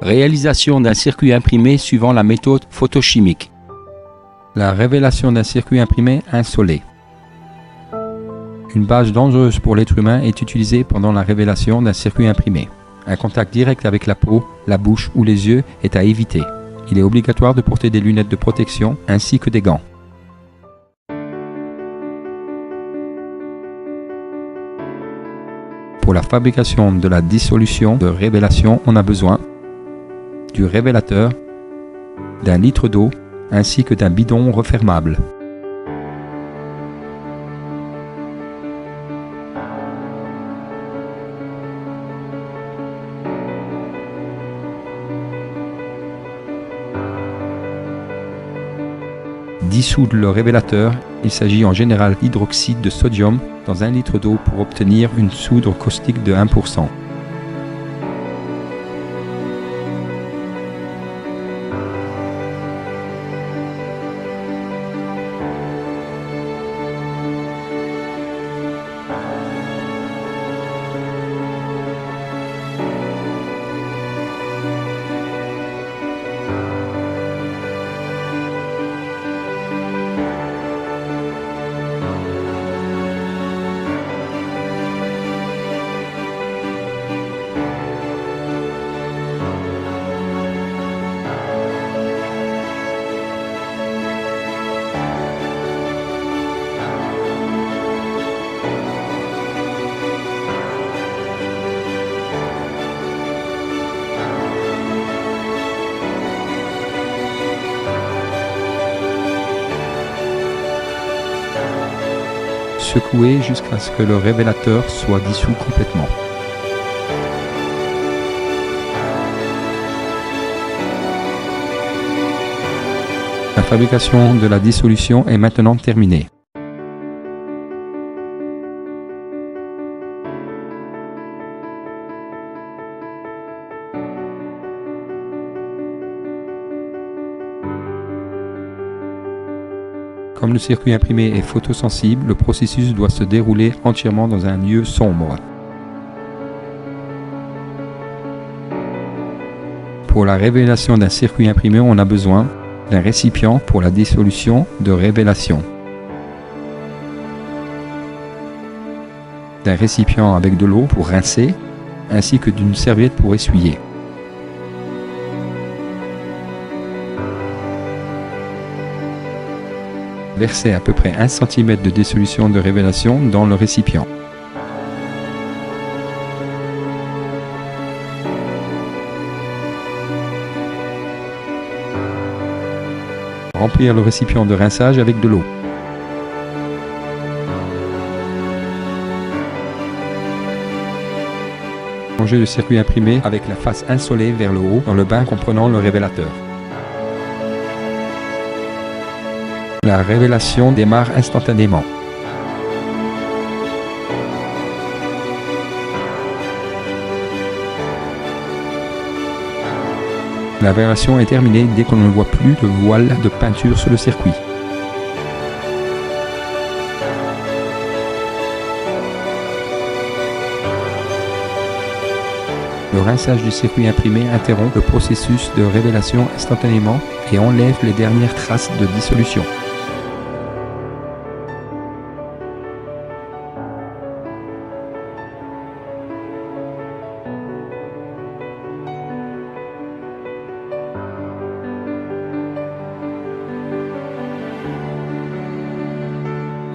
Réalisation d'un circuit imprimé suivant la méthode photochimique. La révélation d'un circuit imprimé insolé. Une base dangereuse pour l'être humain est utilisée pendant la révélation d'un circuit imprimé. Un contact direct avec la peau, la bouche ou les yeux est à éviter. Il est obligatoire de porter des lunettes de protection ainsi que des gants. Pour la fabrication de la dissolution de révélation, on a besoin du révélateur, d'un litre d'eau ainsi que d'un bidon refermable. Dissoudre le révélateur, il s'agit en général d'hydroxyde de sodium dans 1 litre d'eau pour obtenir une soudre caustique de 1%. Secouer jusqu'à ce que le révélateur soit dissous complètement. La fabrication de la dissolution est maintenant terminée. Comme le circuit imprimé est photosensible, le processus doit se dérouler entièrement dans un lieu sombre. Pour la révélation d'un circuit imprimé, on a besoin d'un récipient pour la dissolution de révélation, d'un récipient avec de l'eau pour rincer, ainsi que d'une serviette pour essuyer. Versez à peu près 1 cm de dissolution de révélation dans le récipient. Remplir le récipient de rinçage avec de l'eau. Plongez le circuit imprimé avec la face insolée vers le haut dans le bain comprenant le révélateur. La révélation démarre instantanément. La révélation est terminée dès qu'on ne voit plus de voile de peinture sur le circuit. Le rinçage du circuit imprimé interrompt le processus de révélation instantanément et enlève les dernières traces de dissolution.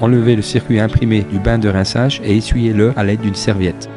Enlevez le circuit imprimé du bain de rinçage et essuyez-le à l'aide d'une serviette.